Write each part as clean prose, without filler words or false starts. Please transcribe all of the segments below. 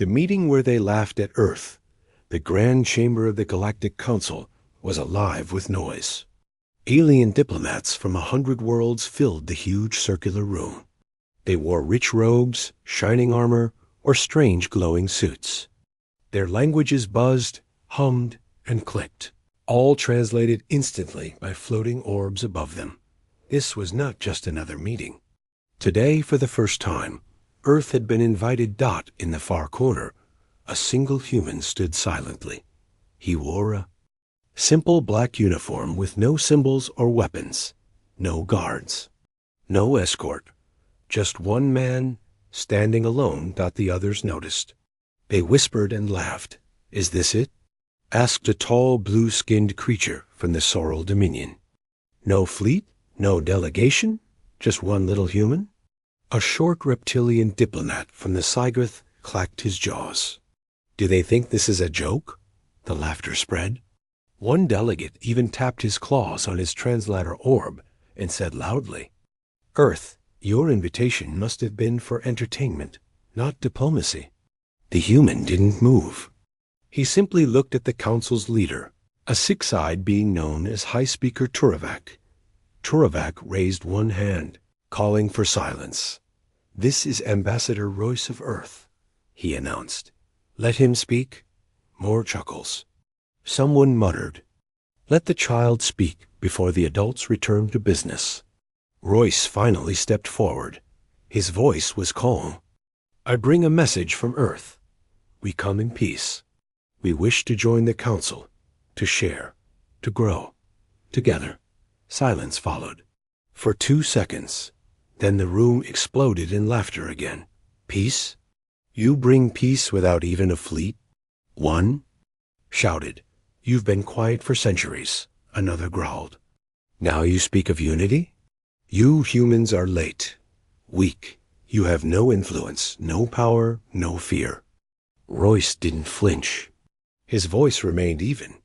The meeting where they laughed at Earth, the grand chamber of the Galactic Council, was alive with noise. Alien diplomats from 100 worlds filled the huge circular room. They wore rich robes, shining armor, or strange glowing suits. Their languages buzzed, hummed, and clicked, all translated instantly by floating orbs above them. This was not just another meeting. Today, for the first time, Earth had been invited. In the far corner, a single human stood silently. He wore a simple black uniform with no symbols or weapons, no guards, no escort, just one man standing alone. The others noticed. They whispered and laughed. "Is this it?" asked a tall, blue-skinned creature from the Soral Dominion. "No fleet? No delegation? Just one little human?" A short reptilian diplomat from the Cygreth clacked his jaws. "Do they think this is a joke?" The laughter spread. One delegate even tapped his claws on his translator orb and said loudly, "Earth, your invitation must have been for entertainment, not diplomacy." The human didn't move. He simply looked at the council's leader, a six-eyed being known as High Speaker Turavak. Turavak raised one hand, calling for silence. "This is Ambassador Royce of Earth," he announced. "Let him speak." More chuckles. Someone muttered, "Let the child speak before the adults return to business." Royce finally stepped forward. His voice was calm. "I bring a message from Earth. We come in peace. We wish to join the council, to share, to grow, together." Silence followed. For 2 seconds. Then the room exploded in laughter again. "Peace? You bring peace without even a fleet?" One shouted, "You've been quiet for centuries." Another growled, "Now you speak of unity? You humans are late, weak. You have no influence, no power, no fear." Royce didn't flinch. His voice remained even.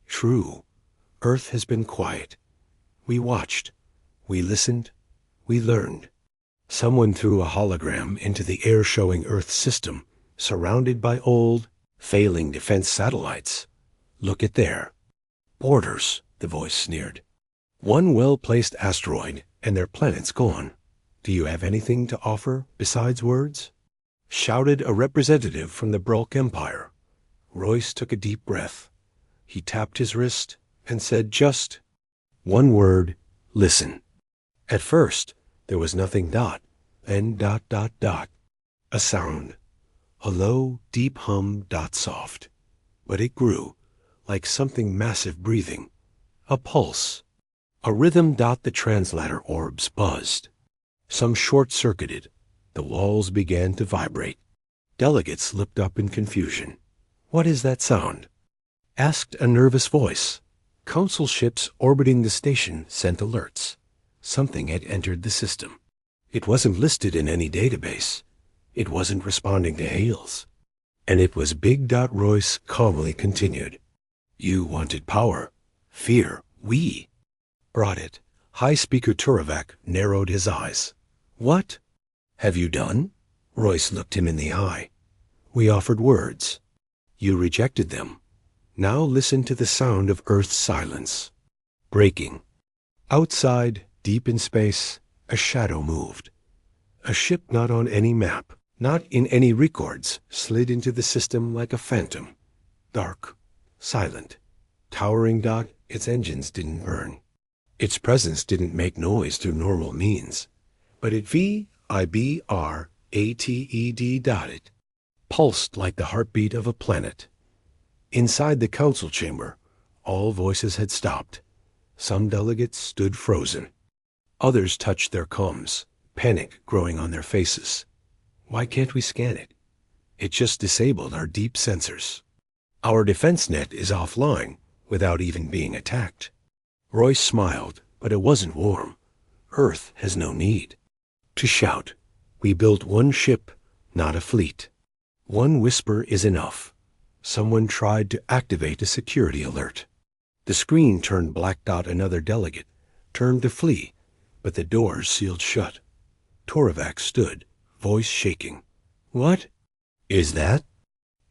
"True, Earth has been quiet. We watched, we listened, we learned." Someone threw a hologram into the air showing Earth's system, surrounded by old, failing defense satellites. "Look at there." "Borders," the voice sneered. "One well-placed asteroid, and their planet's gone. Do you have anything to offer besides words?" Shouted a representative from the Brulk Empire. Royce took a deep breath. He tapped his wrist and said just one word, "Listen." At first, there was nothing. Then ... A sound. A low, deep hum. Soft. But it grew, like something massive breathing. A pulse. A rhythm. The translator orbs buzzed. Some short-circuited. The walls began to vibrate. Delegates looked up in confusion. "What is that sound?" asked a nervous voice. Council ships orbiting the station sent alerts. Something had entered the system. It wasn't listed in any database. It wasn't responding to hails. And it was big. Royce calmly continued, "You wanted power, fear. We brought it." High Speaker Turavak narrowed his eyes. "What have you done?" Royce looked him in the eye. "We offered words. You rejected them. Now listen to the sound of Earth's silence." Breaking. Outside, deep in space, a shadow moved. A ship not on any map, not in any records, slid into the system like a phantom. Dark, silent, towering. Its engines didn't burn. Its presence didn't make noise through normal means. But it vibrated. It pulsed like the heartbeat of a planet. Inside the council chamber, all voices had stopped. Some delegates stood frozen. Others touched their comms, panic growing on their faces. "Why can't we scan it? It just disabled our deep sensors. Our defense net is offline without even being attacked." Royce smiled, but it wasn't warm. Earth has no need to shout. We built one ship, not a fleet. One whisper is enough. Someone tried to activate a security alert. The screen turned black. Another delegate turned to flee, but the doors sealed shut. Turavak stood, voice shaking. "What is that?"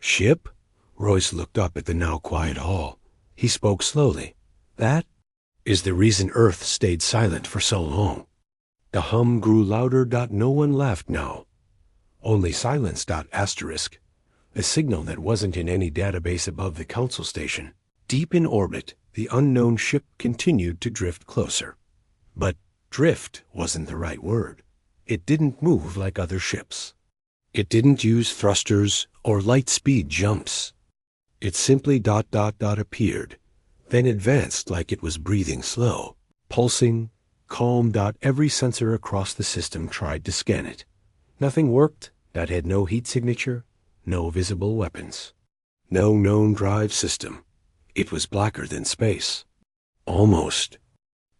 Ship? Royce looked up at the now quiet hall. He spoke slowly. That is the reason Earth stayed silent for so long. The hum grew louder. No one laughed now. Only silence. Asterisk. A signal that wasn't in any database above the Council station. Deep in orbit, the unknown ship continued to drift closer. But drift wasn't the right word. It didn't move like other ships. It didn't use thrusters or light speed jumps. It simply appeared, then advanced like it was breathing slow, pulsing, calm. Every sensor across the system tried to scan it. Nothing worked. That had no heat signature, no visible weapons, no known drive system. It was blacker than space. Almost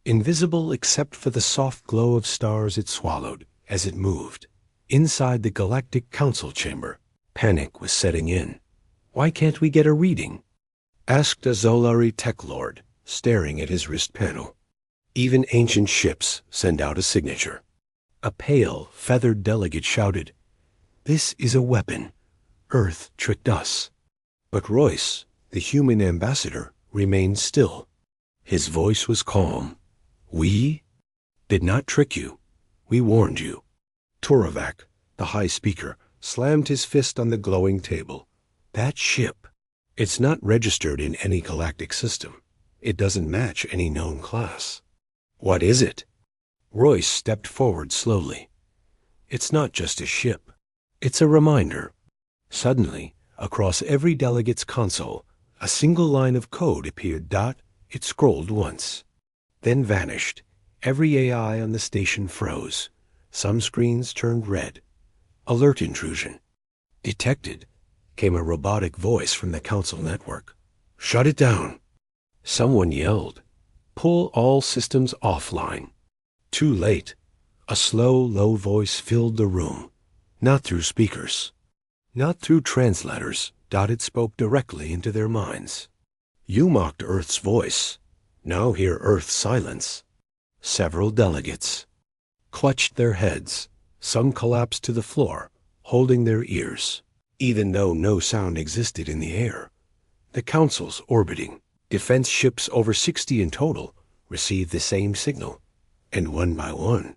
invisible except for the soft glow of stars it swallowed as it moved. Inside the Galactic Council chamber, panic was setting in. Why can't we get a reading? Asked a Zolari tech lord, staring at his wrist panel. Even ancient ships send out a signature. A pale, feathered delegate shouted, "This is a weapon. Earth tricked us." But Royce, the human ambassador, remained still. His voice was calm. "We did not trick you. We warned you." Turovak, the High Speaker, slammed his fist on the glowing table. "That ship, it's not registered in any galactic system. It doesn't match any known class." "What is it?" Royce stepped forward slowly. "It's not just a ship. It's a reminder." Suddenly, across every delegate's console, a single line of code appeared. It scrolled once, then vanished. Every AI on the station froze. Some screens turned red. "Alert intrusion." "Detected," came a robotic voice from the Council network. "Shut it down." Someone yelled, "Pull all systems offline." Too late. A slow, low voice filled the room. Not through speakers. Not through translators. It spoke directly into their minds. "You mocked Earth's voice. Now hear Earth's silence." Several delegates clutched their heads. Some collapsed to the floor, holding their ears. Even though no sound existed in the air, the Council's orbiting defense ships, over 60 in total, received the same signal. And one by one,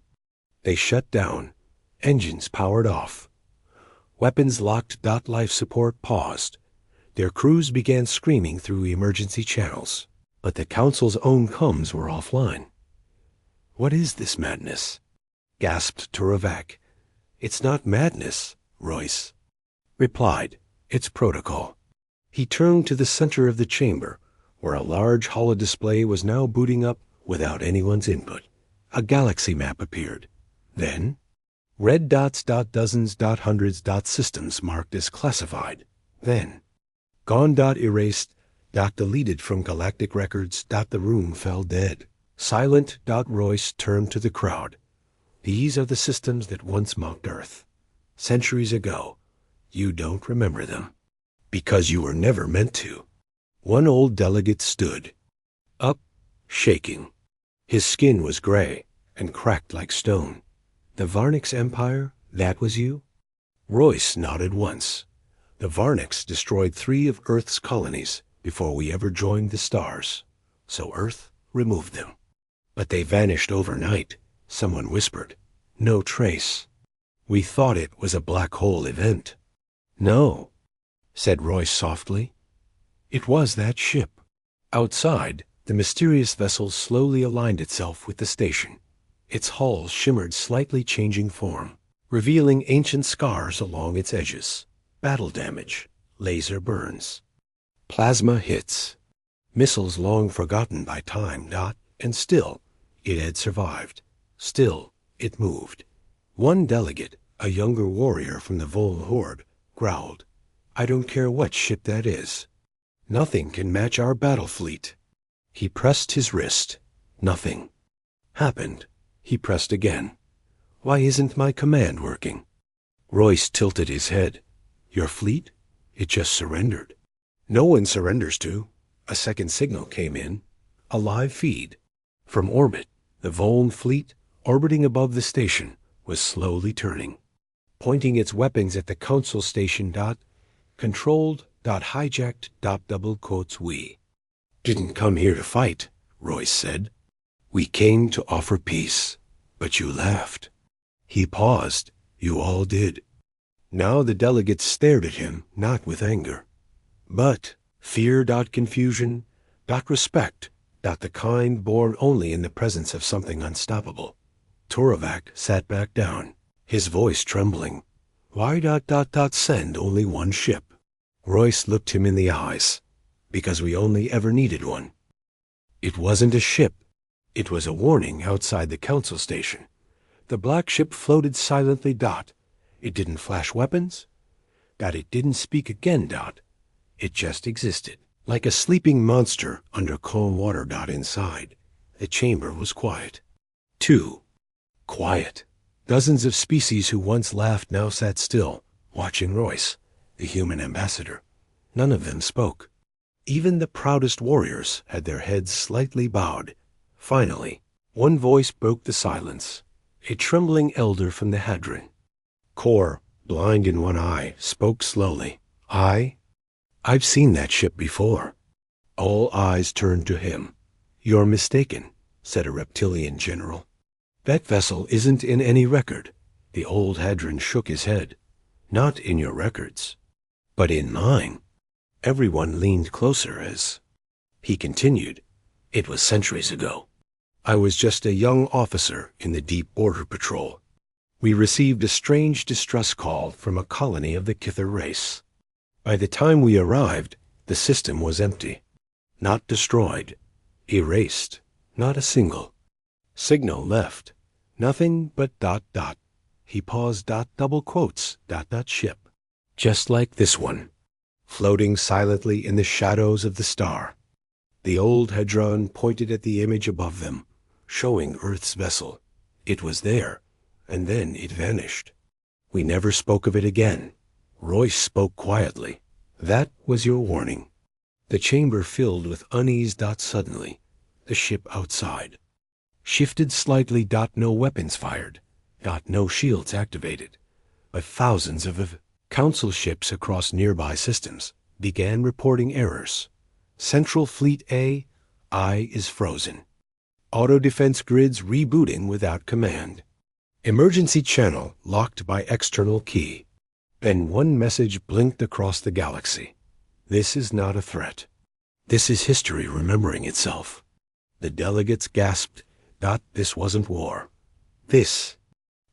they shut down. Engines powered off. Weapons locked. Life support paused. Their crews began screaming through emergency channels. But the Council's own comms were offline. "What is this madness?" gasped Turovak. "It's not madness," Royce replied. "It's protocol." He turned to the center of the chamber, where a large holodisplay was now booting up without anyone's input. A galaxy map appeared. Then red dots. Dozens. Hundreds. Systems marked as classified. Then gone. Erased. Deleted from galactic records. The room fell dead. Silent. Royce turned to the crowd. "These are the systems that once mocked Earth. Centuries ago. You don't remember them. Because you were never meant to." One old delegate stood up, shaking. His skin was gray and cracked like stone. "The Varnix Empire, that was you?" Royce nodded once. "The Varnix destroyed 3 of Earth's colonies before we ever joined the stars. So Earth removed them. But they vanished overnight," someone whispered. "No trace. We thought it was a black hole event." "No," said Royce softly. "It was that ship." Outside, the mysterious vessel slowly aligned itself with the station. Its hull shimmered, slightly changing form, revealing ancient scars along its edges. Battle damage, laser burns, plasma hits, missiles long forgotten by time. And still, it had survived. Still, it moved. One delegate, a younger warrior from the Vol Horde, growled, "I don't care what ship that is. Nothing can match our battle fleet." He pressed his wrist. Nothing happened. He pressed again. "Why isn't my command working?" Royce tilted his head. "Your fleet? It just surrendered." "No one surrenders to." A second signal came in. A live feed. From orbit, the Voln fleet, orbiting above the station, was slowly turning, pointing its weapons at the Council station. Controlled.hijacked.we. Didn't come here to fight, Royce said. We came to offer peace, but you laughed. He paused. You all did. Now the delegates stared at him, not with anger, but fear.confusion, .respect, .the kind born only in the presence of something unstoppable. Torovac sat back down, his voice trembling. Why ... send only one ship? Royce looked him in the eyes. Because we only ever needed one. It wasn't a ship. It was a warning outside the council station. The black ship floated silently. It didn't flash weapons. It didn't speak again. It just existed, like a sleeping monster under calm water. Inside, the chamber was quiet. 2. Quiet. Dozens of species who once laughed now sat still, watching Royce, the human ambassador. None of them spoke. Even the proudest warriors had their heads slightly bowed. Finally, one voice broke the silence, a trembling elder from the Hadron. Kor, blind in one eye, spoke slowly. I've seen that ship before. All eyes turned to him. You're mistaken, said a reptilian general. That vessel isn't in any record. The old Hadron shook his head. Not in your records, but in mine. Everyone leaned closer as he continued. It was centuries ago. I was just a young officer in the Deep Border Patrol. We received a strange distress call from a colony of the Kither race. By the time we arrived, the system was empty. Not destroyed. Erased. Not a single signal left. Nothing but ... He paused. Double quotes ... ship. Just like this one. Floating silently in the shadows of the star. The old Hadron pointed at the image above them, showing Earth's vessel. It was there, and then it vanished. We never spoke of it again. Royce spoke quietly. That was your warning. The chamber filled with unease. Suddenly, the ship outside shifted slightly. No weapons fired. No shields activated. But thousands of council ships across nearby systems began reporting errors. Central Fleet A, I is frozen. Auto defense grids rebooting without command. Emergency channel locked by external key. Then one message blinked across the galaxy. This is not a threat. This is history remembering itself. The delegates gasped. This wasn't war. This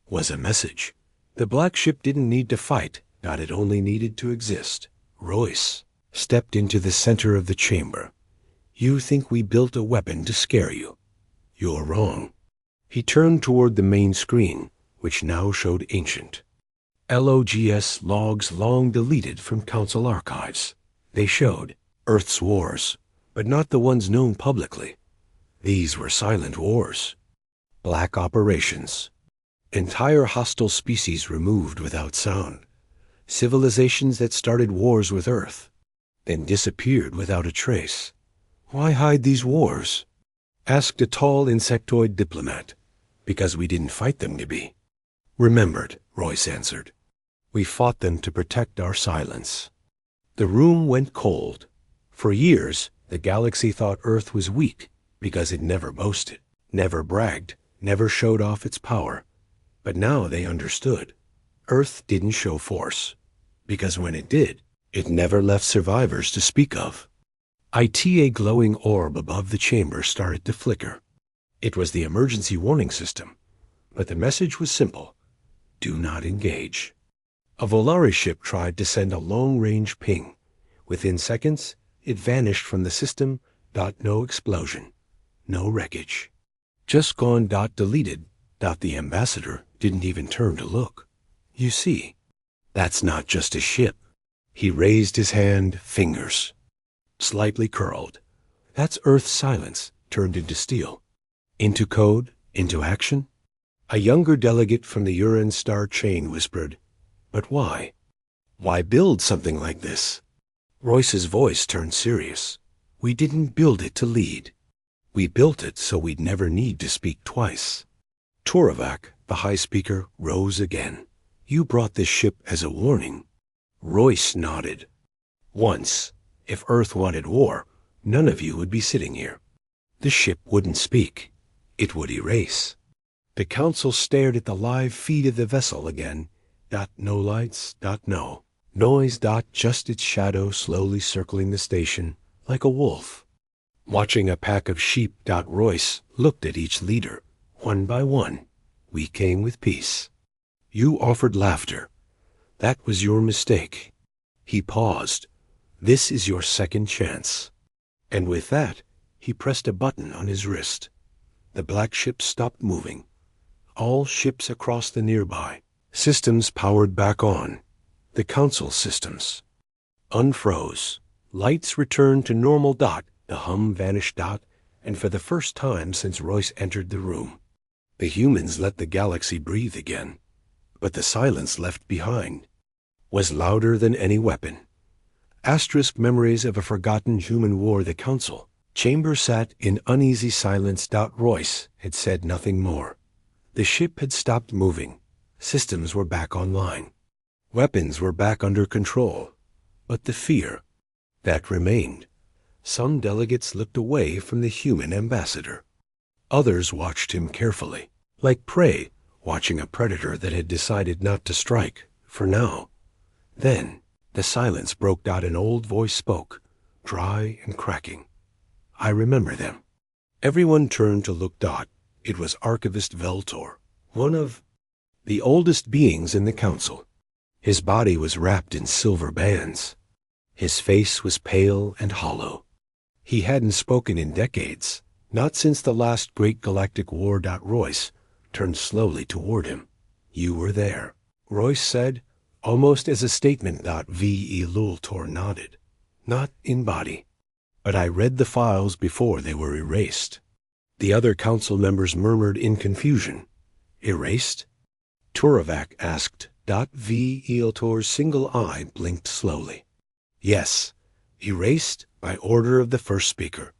was a message. The black ship didn't need to fight. It only needed to exist. Royce stepped into the center of the chamber. You think we built a weapon to scare you. You're wrong. He turned toward the main screen, which now showed ancient LOGS logs long deleted from council archives. They showed Earth's wars, but not the ones known publicly. These were silent wars. Black operations. Entire hostile species removed without sound. Civilizations that started wars with Earth, then disappeared without a trace. Why hide these wars? Asked a tall insectoid diplomat. Because we didn't fight them to be. Remembered, Royce answered. We fought them to protect our silence. The room went cold. For years, the galaxy thought Earth was weak because it never boasted, never bragged, never showed off its power. But now they understood. Earth didn't show force, because when it did, it never left survivors to speak of. A glowing orb above the chamber started to flicker. It was the emergency warning system, but the message was simple. Do not engage. A Volari ship tried to send a long-range ping. Within seconds, it vanished from the system. No explosion. No wreckage. Just gone. Deleted. The ambassador didn't even turn to look. You see, that's not just a ship. He raised his hand, fingers slightly curled. That's Earth's silence turned into steel. Into code, into action. A younger delegate from the Uran star chain whispered, but why? Why build something like this? Royce's voice turned serious. We didn't build it to lead. We built it so we'd never need to speak twice. Torovac, the high speaker, rose again. You brought this ship as a warning. Royce nodded. Once, if Earth wanted war, none of you would be sitting here. The ship wouldn't speak. It would erase. The council stared at the live feed of the vessel again. No lights, no noise, just its shadow slowly circling the station like a wolf. Watching a pack of sheep. Royce looked at each leader, one by one. We came with peace. You offered laughter. That was your mistake. He paused. This is your second chance. And with that, he pressed a button on his wrist. The black ship stopped moving. All ships across the nearby systems powered back on. The council systems unfroze. Lights returned to normal. The hum vanished. And for the first time since Royce entered the room, the humans let the galaxy breathe again. But the silence left behind was louder than any weapon. Asterisk memories of a forgotten human war. The council chamber sat in uneasy silence. Royce had said nothing more. The ship had stopped moving. Systems were back online. Weapons were back under control. But the fear, that remained. Some delegates looked away from the human ambassador. Others watched him carefully, like prey watching a predator that had decided not to strike, for now. Then, the silence broke. An old voice spoke, dry and cracking. I remember them. Everyone turned to look. It was Archivist Veltor, one of the oldest beings in the council. His body was wrapped in silver bands. His face was pale and hollow. He hadn't spoken in decades, not since the last great galactic war. Royce turned slowly toward him. You were there, Royce said, almost as a statement. V.E. Lultor nodded. Not in body. But I read the files before they were erased. The other council members murmured in confusion. Erased? Turavac asked. V. Eotor's single eye blinked slowly. Yes, erased by order of the first speaker,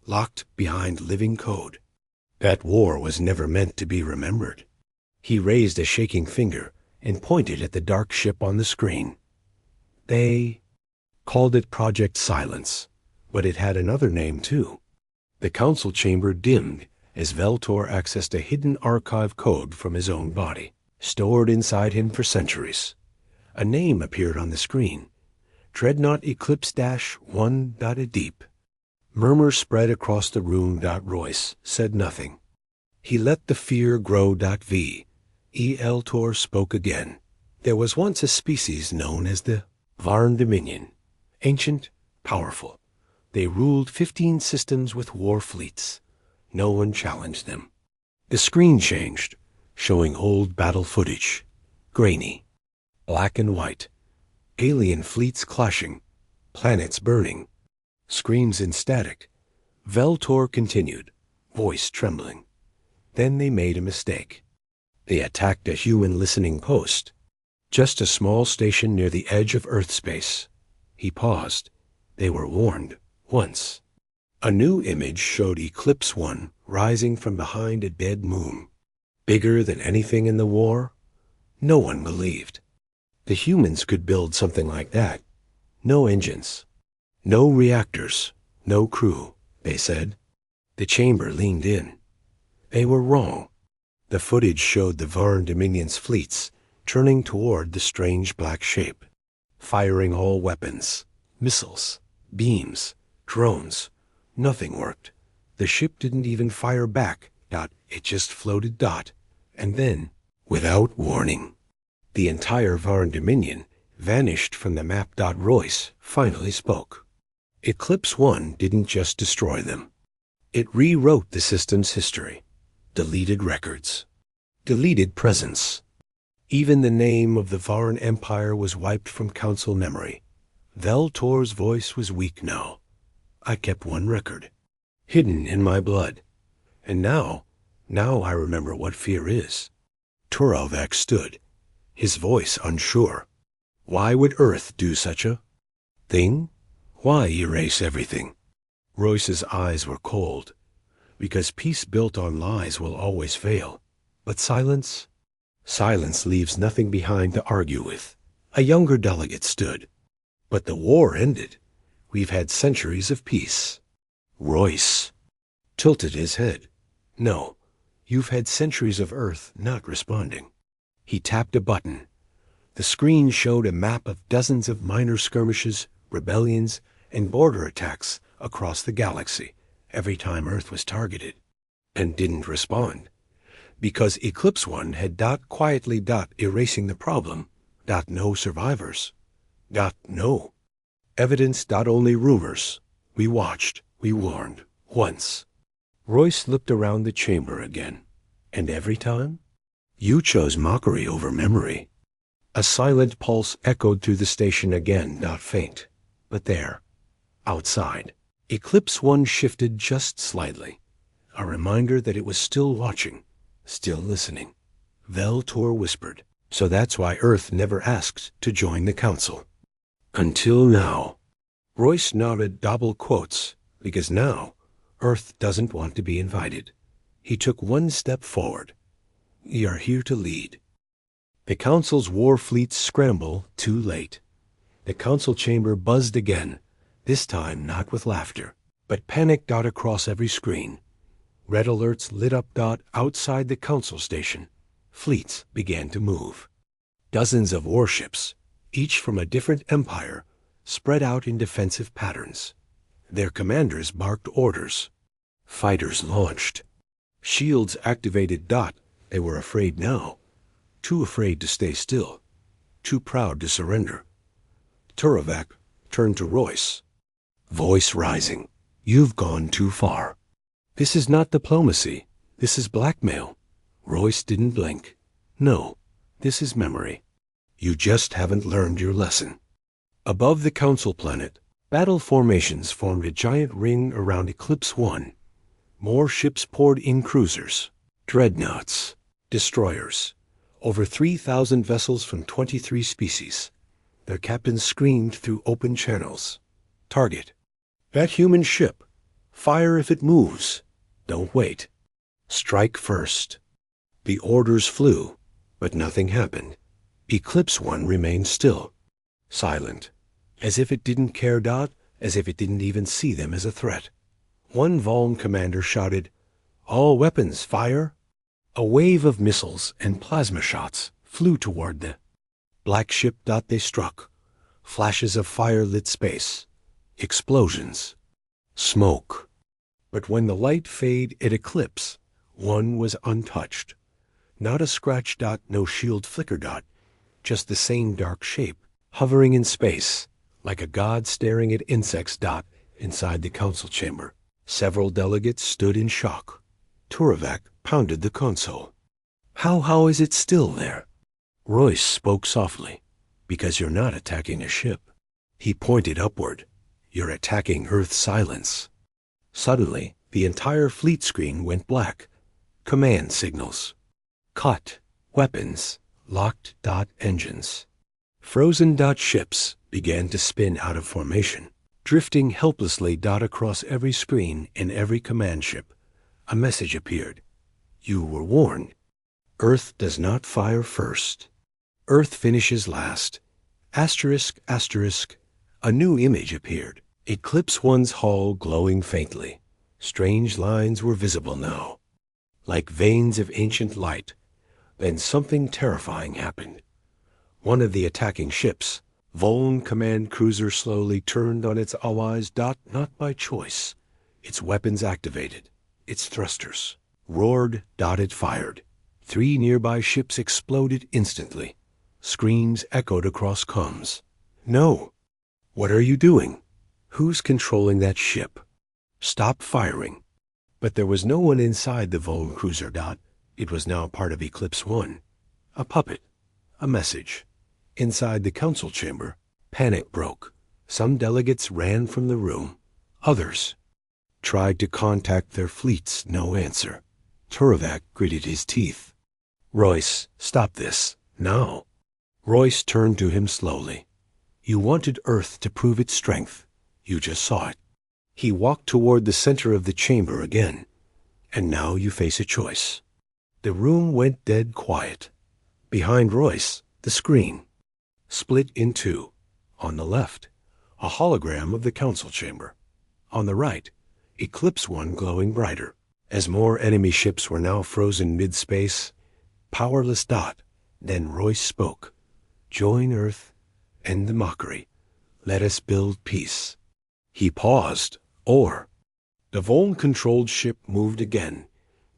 locked behind living code. That war was never meant to be remembered. He raised a shaking finger and pointed at the dark ship on the screen. They called it Project Silence, but it had another name too. The council chamber dimmed as Veltor accessed a hidden archive code from his own body, stored inside him for centuries. A name appeared on the screen. Dreadnought Eclipse -1. Deep. Murmurs spread across the room. Royce said nothing. He let the fear grow. V. E. Eltor spoke again. There was once a species known as the Varn Dominion. Ancient, powerful. They ruled 15 systems with war fleets. No one challenged them. The screen changed, showing old battle footage. Grainy. Black and white. Alien fleets clashing. Planets burning. Screams in static. Veltor continued, voice trembling. Then they made a mistake. They attacked a human listening post. Just a small station near the edge of Earth space. He paused. They were warned. Once. A new image showed Eclipse 1 rising from behind a dead moon. Bigger than anything in the war? No one believed. The humans could build something like that. No engines. No reactors. No crew, they said. The chamber leaned in. They were wrong. The footage showed the Varn Dominion's fleets turning toward the strange black shape, firing all weapons, missiles, beams, drones. Nothing worked. The ship didn't even fire back. It just floated. And then, without warning, the entire Varn Dominion vanished from the map. Royce finally spoke. Eclipse 1 didn't just destroy them. It rewrote the system's history. Deleted records. Deleted presence. Even the name of the Varn Empire was wiped from council memory. Veltor's voice was weak now. I kept one record, hidden in my blood. And now I remember what fear is. Turalvac stood, his voice unsure. Why would Earth do such a thing? Why erase everything? Royce's eyes were cold. Because peace built on lies will always fail. But silence? Silence leaves nothing behind to argue with. A younger delegate stood. But the war ended. We've had centuries of peace. Royce tilted his head. No, you've had centuries of Earth not responding. He tapped a button. The screen showed a map of dozens of minor skirmishes, rebellions, and border attacks across the galaxy every time Earth was targeted, and didn't respond. Because Eclipse One had quietly erasing the problem, no survivors, no evidence, only rumors. We watched, we warned, once. Royce looked around the chamber again, and every time, you chose mockery over memory. A silent pulse echoed through the station again, not faint, but there, outside. Eclipse One shifted just slightly, a reminder that it was still watching, still listening. Veltor whispered, so that's why Earth never asked to join the Council. Until now. Royce nodded double quotes, because now, Earth doesn't want to be invited. He took one step forward. We are here to lead. The Council's war fleets scramble too late. The Council chamber buzzed again, this time not with laughter, but panic across every screen. Red alerts lit up outside the Council station. Fleets began to move. Dozens of warships, each from a different empire, spread out in defensive patterns. Their commanders barked orders. Fighters launched. Shields activated. They were afraid now. Too afraid to stay still. Too proud to surrender. Turavak turned to Royce. Voice rising. You've gone too far. This is not diplomacy. This is blackmail. Royce didn't blink. No, this is memory. You just haven't learned your lesson. Above the Council planet, battle formations formed a giant ring around Eclipse One. More ships poured in, cruisers, dreadnoughts, destroyers. Over 3,000 vessels from 23 species. Their captains screamed through open channels. Target. That human ship. Fire if it moves. Don't wait. Strike first. The orders flew, but nothing happened. Eclipse One remained still, silent, as if it didn't care. As if it didn't even see them as a threat. One Voln commander shouted, "All weapons, fire!" A wave of missiles and plasma shots flew toward the black ship. They struck. Flashes of fire lit space. Explosions. Smoke. But when the light faded at Eclipse, One was untouched. Not a scratch. No shield flicker. Just the same dark shape, hovering in space, like a god staring at insects. Inside the Council chamber, several delegates stood in shock. Turavak pounded the console. How is it still there? Royce spoke softly. Because you're not attacking a ship. He pointed upward. You're attacking Earth's silence. Suddenly, the entire fleet screen went black. Command signals. Cut. Weapons. Locked. Engines. Frozen. Ships began to spin out of formation, drifting helplessly. Across every screen and every command ship. A message appeared. You were warned. Earth does not fire first. Earth finishes last. Asterisk. A new image appeared. Eclipse One's hull glowing faintly. Strange lines were visible now, like veins of ancient light. Then something terrifying happened. One of the attacking ships, Voln command cruiser, slowly turned on its allies. Not by choice. Its weapons activated. Its thrusters roared. It fired. 3 nearby ships exploded instantly. Screams echoed across comms. No! What are you doing? Who's controlling that ship? Stop firing. But there was no one inside the Voln cruiser. It was now part of Eclipse One. A puppet. A message. Inside the Council chamber, panic broke. Some delegates ran from the room. Others tried to contact their fleets. No answer. Turavak gritted his teeth. Royce, stop this. Now. Royce turned to him slowly. You wanted Earth to prove its strength. You just saw it. He walked toward the center of the chamber again. And now you face a choice. The room went dead quiet. Behind Royce, the screen split in two. On the left, a hologram of the council chamber. On the right, Eclipse One glowing brighter. As more enemy ships were now frozen mid-space, powerless Dot, then Royce spoke. Join Earth, end the mockery. Let us build peace. He paused, or the Voln-controlled ship moved again.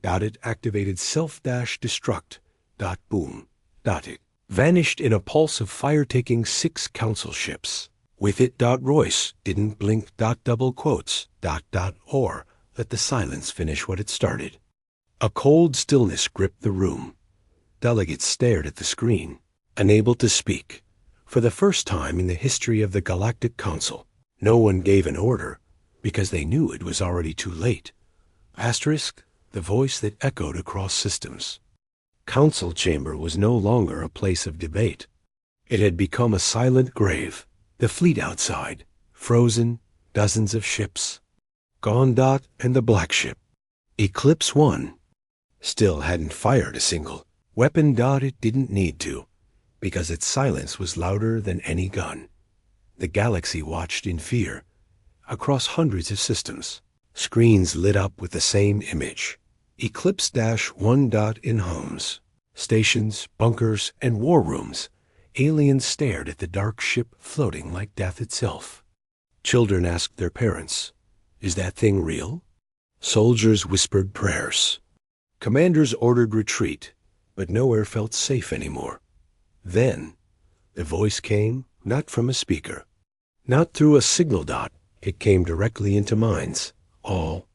It activated self-destruct. Boom. It vanished in a pulse of fire-taking 6 council ships. With it, Royce didn't blink. Double quotes. Or let the silence finish what it started. A cold stillness gripped the room. Delegates stared at the screen, unable to speak. For the first time in the history of the Galactic Council, no one gave an order because they knew it was already too late. Asterisk, the voice that echoed across systems. Council chamber was no longer a place of debate. It had become a silent grave. The fleet outside, frozen, dozens of ships. Gone. And the black ship, Eclipse One, still hadn't fired a single weapon. It didn't need to, because its silence was louder than any gun. The galaxy watched in fear. Across hundreds of systems, screens lit up with the same image. Eclipse-One. In homes, stations, bunkers, and war rooms, aliens stared at the dark ship floating like death itself. Children asked their parents, "Is that thing real?" Soldiers whispered prayers. Commanders ordered retreat, but nowhere felt safe anymore. Then, the voice came, not from a speaker, not through a signal. It came directly into minds. All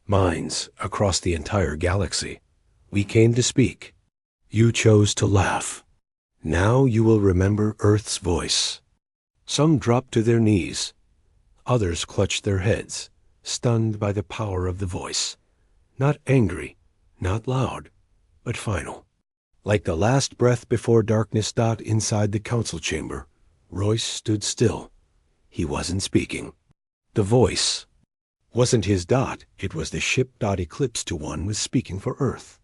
minds across the entire galaxy. We came to speak. You chose to laugh. Now you will remember Earth's voice. Some dropped to their knees. Others clutched their heads, stunned by the power of the voice. Not angry, not loud, but final. Like the last breath before darkness. Inside the council chamber, Royce stood still. He wasn't speaking. The voice wasn't his. It was the ship. Eclipse One was speaking for Earth.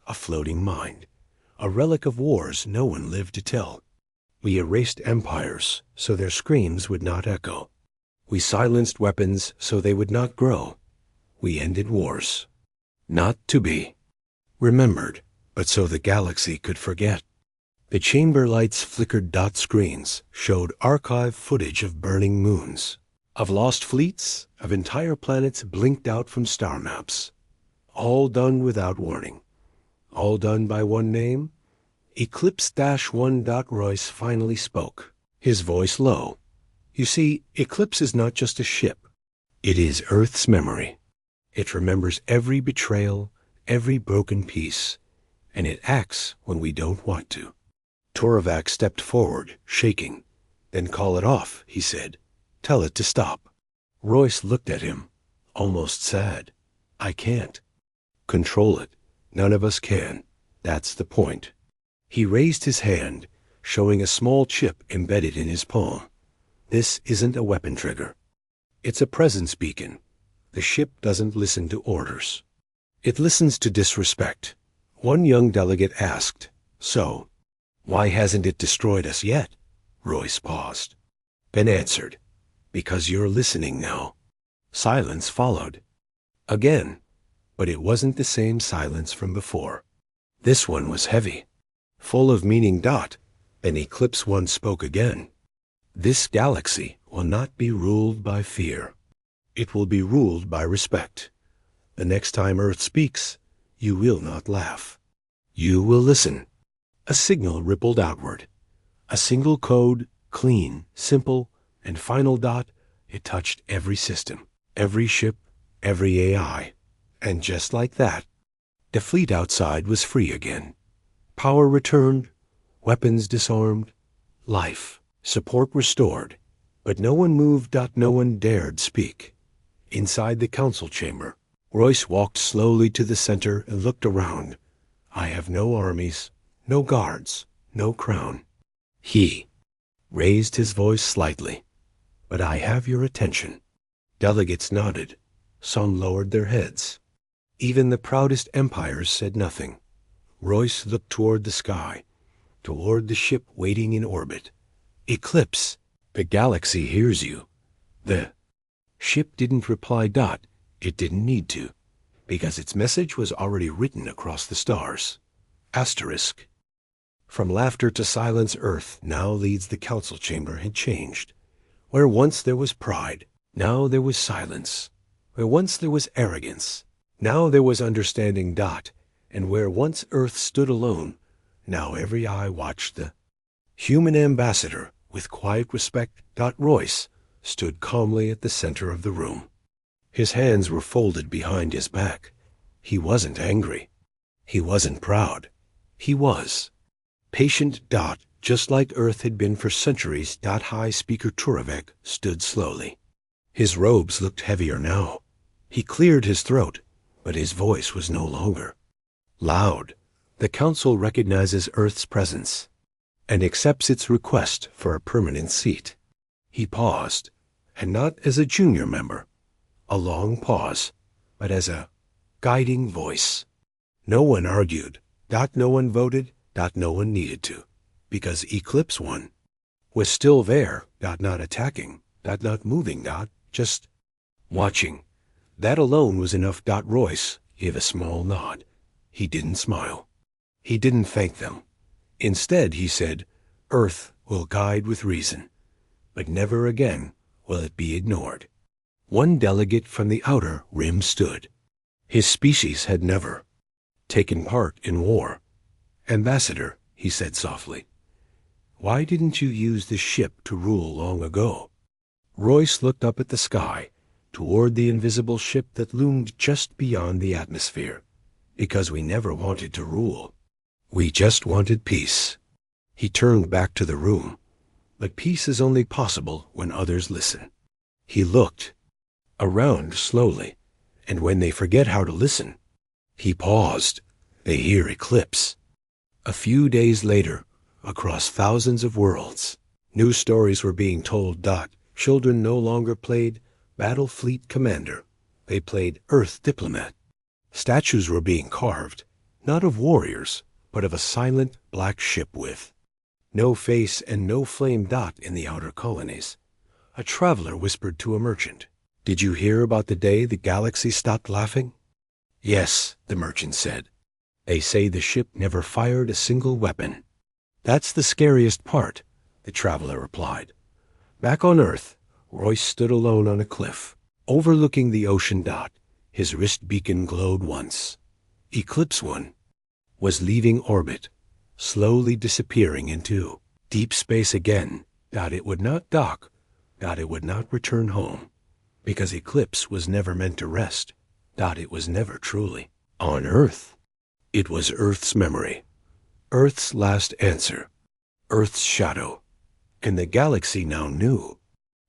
A floating mind. A relic of wars no one lived to tell. We erased empires so their screams would not echo. We silenced weapons so they would not grow. We ended wars. Not to be remembered, but so the galaxy could forget. The chamber lights flickered. Screens showed archive footage of burning moons, of lost fleets, of entire planets blinked out from star maps. All done without warning. All done by one name. Eclipse-One. Royce finally spoke, his voice low. You see, Eclipse is not just a ship. It is Earth's memory. It remembers every betrayal, every broken piece, and it acts when we don't want to. Toravac stepped forward, shaking. Then call it off, he said. Tell it to stop. Royce looked at him, almost sad. I can't. Control it. None of us can. That's the point. He raised his hand, showing a small chip embedded in his palm. This isn't a weapon trigger. It's a presence beacon. The ship doesn't listen to orders. It listens to disrespect. One young delegate asked, "So, why hasn't it destroyed us yet?" Royce paused. Ben answered, "Because you're listening now." Silence followed. Again, but it wasn't the same silence from before. This one was heavy, full of meaning. And Eclipse One spoke again. This galaxy will not be ruled by fear. It will be ruled by respect. The next time Earth speaks, you will not laugh. You will listen. A signal rippled outward. A single code, clean, simple, and final. It touched every system, every ship, every AI. And just like that, the fleet outside was free again. Power returned, weapons disarmed, life, support restored. But no one moved. No one dared speak. Inside the council chamber, Royce walked slowly to the center and looked around. I have no armies, no guards, no crown. He raised his voice slightly. But I have your attention. Delegates nodded. Some lowered their heads. Even the proudest empires said nothing. Royce looked toward the sky, toward the ship waiting in orbit. Eclipse, the galaxy hears you. The ship didn't reply. It didn't need to, because its message was already written across the stars. Asterisk. From laughter to silence, Earth now leads. The council chamber had changed. Where once there was pride, now there was silence. Where once there was arrogance, now there was understanding. And where once Earth stood alone, now every eye watched. The human ambassador, with quiet respect. Royce stood calmly at the center of the room. His hands were folded behind his back. He wasn't angry. He wasn't proud. He was patient. Just like Earth had been for centuries. High Speaker Turevek stood slowly. His robes looked heavier now. He cleared his throat, but his voice was no longer loud. The council recognizes Earth's presence and accepts its request for a permanent seat. He paused, and not as a junior member, a long pause, but as a guiding voice. No one argued. No one voted. No one needed to, because Eclipse One was still there. Not attacking. Not moving. Just watching. That alone was enough. Royce gave a small nod. He didn't smile. He didn't thank them. Instead, he said, Earth will guide with reason, but never again will it be ignored. One delegate from the outer rim stood. His species had never taken part in war. Ambassador, he said softly, why didn't you use the ship to rule long ago? Royce looked up at the sky, toward the invisible ship that loomed just beyond the atmosphere. Because we never wanted to rule. We just wanted peace. He turned back to the room. But peace is only possible when others listen. He looked around slowly, and when they forget how to listen, he paused. They hear eclipse. A few days later, across thousands of worlds, new stories were being told. Children no longer played Battle Fleet Commander. They played Earth Diplomat. Statues were being carved, not of warriors, but of a silent black ship with no face and no flame. In the outer colonies, a traveler whispered to a merchant, did you hear about the day the galaxy stopped laughing? Yes, the merchant said. They say the ship never fired a single weapon. That's the scariest part, the traveler replied. Back on Earth, Royce stood alone on a cliff, overlooking the ocean. His wrist beacon glowed once. Eclipse One was leaving orbit, slowly disappearing into deep space again. It would not dock. It would not return home, because Eclipse was never meant to rest. It was never truly on Earth. It was Earth's memory, Earth's last answer, Earth's shadow, and the galaxy now knew.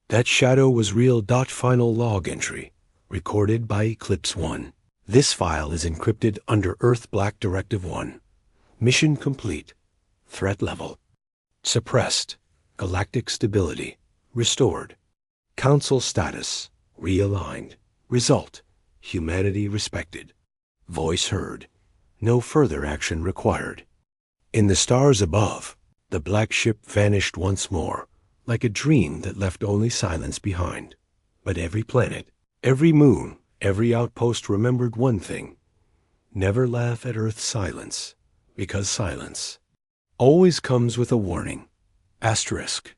That shadow was real. Final log entry, recorded by Eclipse One. This file is encrypted under Earth Black Directive 1. Mission complete. Threat level suppressed. Galactic stability restored. Council status realigned. Result: humanity respected. Voice heard. No further action required. In the stars above, the black ship vanished once more, like a dream that left only silence behind. But every planet, every moon, every outpost remembered one thing: never laugh at Earth's silence, because silence always comes with a warning. Asterisk.